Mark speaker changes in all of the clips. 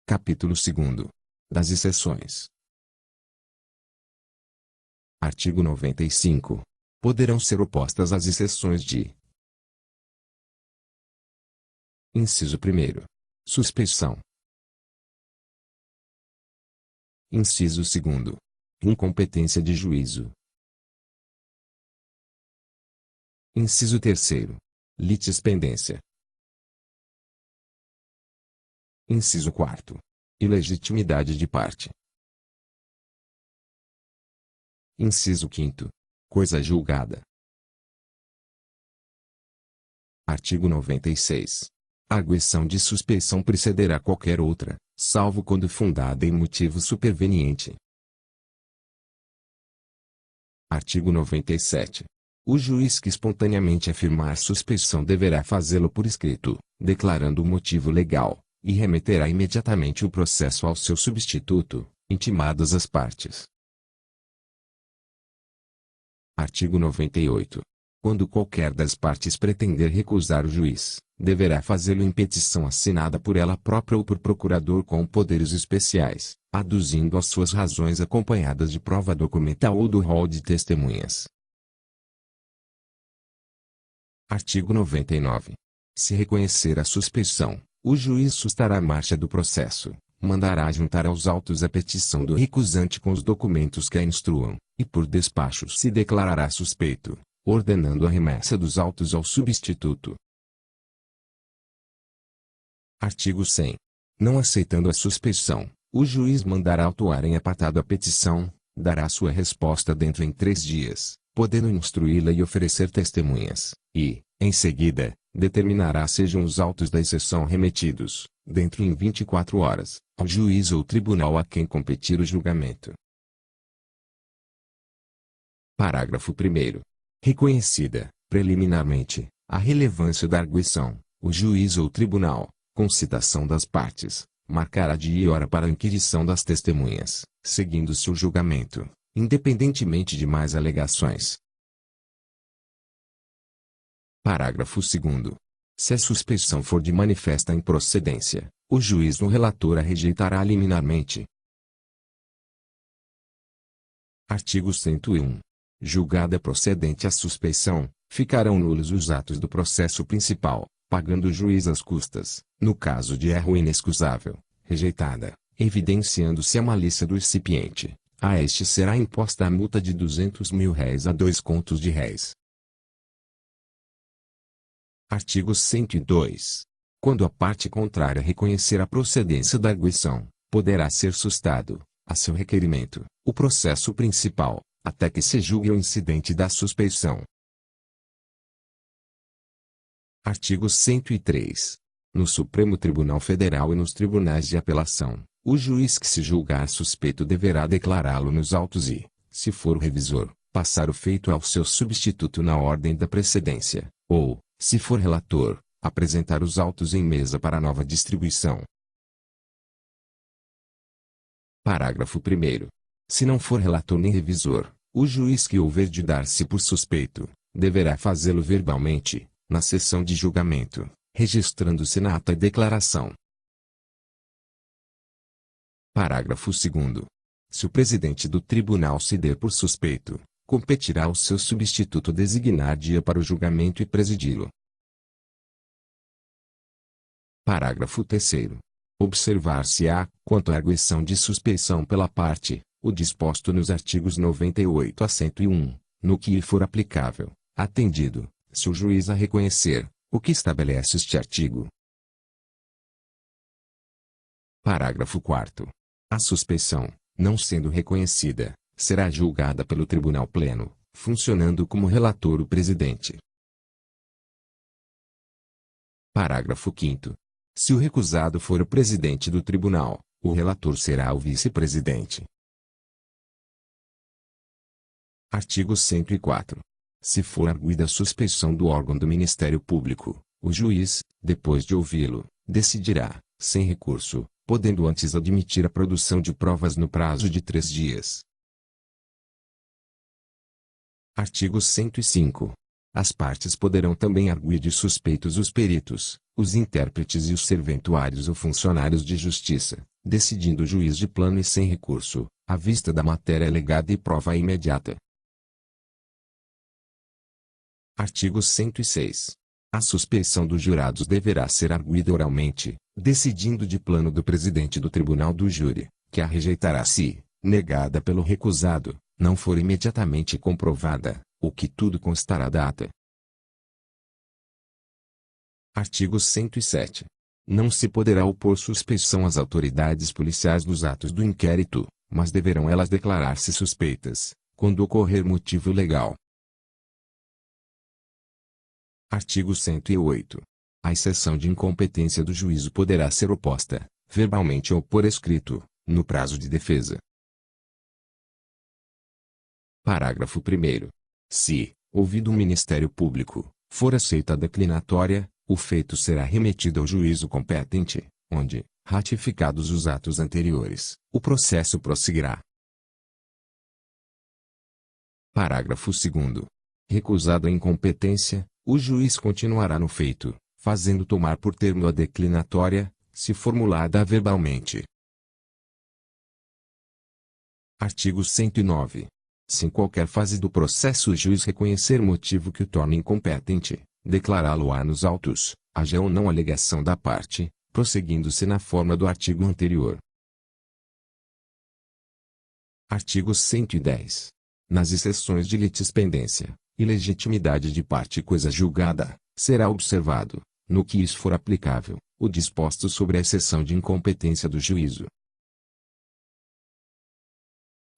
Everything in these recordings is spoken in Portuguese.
Speaker 1: Capítulo 2º. Das exceções. Artigo 95. Poderão ser opostas as exceções de: Inciso 1º. Suspeição. Inciso 2º. Incompetência de juízo. Inciso 3º. Litispendência. Inciso 4º. Ilegitimidade de parte. Inciso 5º. Coisa julgada. Artigo 96. A arguição de suspeição precederá qualquer outra, salvo quando fundada em motivo superveniente. Artigo 97. O juiz que espontaneamente afirmar suspeição deverá fazê-lo por escrito, declarando o motivo legal, e remeterá imediatamente o processo ao seu substituto, intimadas as partes. Artigo 98. Quando qualquer das partes pretender recusar o juiz, deverá fazê-lo em petição assinada por ela própria ou por procurador com poderes especiais, aduzindo as suas razões acompanhadas de prova documental ou do rol de testemunhas. Artigo 99. Se reconhecer a suspeição, o juiz sustará a marcha do processo, mandará juntar aos autos a petição do recusante com os documentos que a instruam, e por despacho se declarará suspeito, ordenando a remessa dos autos ao substituto. Artigo 100. Não aceitando a suspeição, o juiz mandará autuar em apartado a petição, dará sua resposta dentro em 3 dias, podendo instruí-la e oferecer testemunhas, e, em seguida, determinará sejam os autos da exceção remetidos, dentro em 24 horas, ao juiz ou tribunal a quem competir o julgamento. Parágrafo 1º. Reconhecida, preliminarmente, a relevância da arguição, o juiz ou tribunal, com citação das partes, marcará dia e hora para a inquirição das testemunhas, seguindo-se o julgamento, independentemente de mais alegações. Parágrafo 2º. Se a suspeição for de manifesta improcedência, o juiz ou relator a rejeitará liminarmente. Artigo 101. Julgada procedente a suspeição, ficarão nulos os atos do processo principal, pagando o juiz as custas, no caso de erro inexcusável, rejeitada, evidenciando-se a malícia do recipiente, a este será imposta a multa de R$ 200.000 a 2 contos de réis. Artigo 102. Quando a parte contrária reconhecer a procedência da arguição, poderá ser sustado, a seu requerimento, o processo principal, até que se julgue o incidente da suspeição. Artigo 103. No Supremo Tribunal Federal e nos tribunais de apelação, o juiz que se julgar suspeito deverá declará-lo nos autos e, se for o revisor, passar o feito ao seu substituto na ordem da precedência, ou, se for relator, apresentar os autos em mesa para nova distribuição. Parágrafo 1º. Se não for relator nem revisor, o juiz que houver de dar-se por suspeito, deverá fazê-lo verbalmente, na sessão de julgamento, registrando-se na ata a declaração. Parágrafo 2º. Se o presidente do tribunal se der por suspeito, competirá ao seu substituto designar dia para o julgamento e presidi-lo. Parágrafo 3º. Observar-se-á, quanto à arguição de suspeição pela parte, o disposto nos artigos 98 a 101, no que lhe for aplicável, atendido, se o juiz a reconhecer, o que estabelece este artigo. Parágrafo 4º. A suspeição, não sendo reconhecida, será julgada pelo Tribunal Pleno, funcionando como relator o presidente. Parágrafo 5º. Se o recusado for o presidente do tribunal, o relator será o vice-presidente. Artigo 104. Se for arguida a suspeição do órgão do Ministério Público, o juiz, depois de ouvi-lo, decidirá, sem recurso, podendo antes admitir a produção de provas no prazo de 3 dias. Artigo 105. As partes poderão também arguir de suspeitos os peritos, os intérpretes e os serventuários ou funcionários de justiça, decidindo o juiz de plano e sem recurso, à vista da matéria alegada e prova imediata. Artigo 106. A suspeição dos jurados deverá ser arguida oralmente, decidindo de plano do presidente do tribunal do júri, que a rejeitará se, negada pelo recusado, não for imediatamente comprovada, o que tudo constará da ata. Artigo 107. Não se poderá opor suspeição às autoridades policiais dos atos do inquérito, mas deverão elas declarar-se suspeitas, quando ocorrer motivo legal. Artigo 108. A exceção de incompetência do juízo poderá ser oposta, verbalmente ou por escrito, no prazo de defesa. Parágrafo 1º. Se, ouvido o Ministério Público, for aceita a declinatória, o feito será remetido ao juízo competente, onde, ratificados os atos anteriores, o processo prosseguirá. Parágrafo 2º. Recusado a incompetência, o juiz continuará no feito, fazendo tomar por termo a declinatória, se formulada verbalmente. Artigo 109. Se em qualquer fase do processo o juiz reconhecer motivo que o torne incompetente, declará-lo-á nos autos, haja ou não alegação da parte, prosseguindo-se na forma do artigo anterior. Artigo 110. Nas exceções de litispendência, ilegitimidade de parte e coisa julgada, será observado, no que isso for aplicável, o disposto sobre a exceção de incompetência do juízo.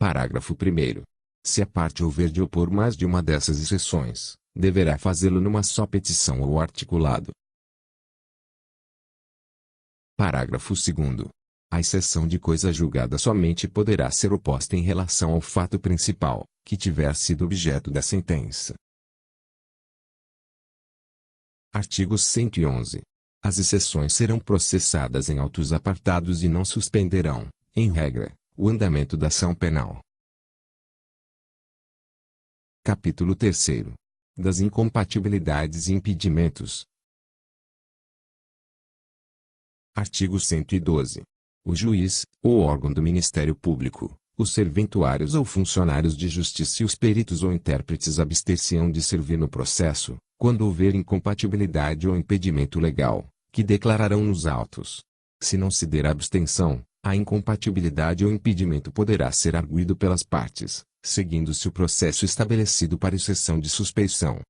Speaker 1: Parágrafo 1º. Se a parte houver de opor mais de uma dessas exceções, deverá fazê-lo numa só petição ou articulado. Parágrafo 2º. A exceção de coisa julgada somente poderá ser oposta em relação ao fato principal, que tiver sido objeto da sentença. Artigo 111. As exceções serão processadas em autos apartados e não suspenderão, em regra, o andamento da ação penal. Capítulo 3º. Das incompatibilidades e impedimentos. Artigo 112. O juiz, ou órgão do Ministério Público, os serventuários ou funcionários de justiça e os peritos ou intérpretes abster-se-ão de servir no processo, quando houver incompatibilidade ou impedimento legal, que declararão nos autos. Se não se der abstenção, a incompatibilidade ou impedimento poderá ser arguido pelas partes, seguindo-se o processo estabelecido para exceção de suspeição.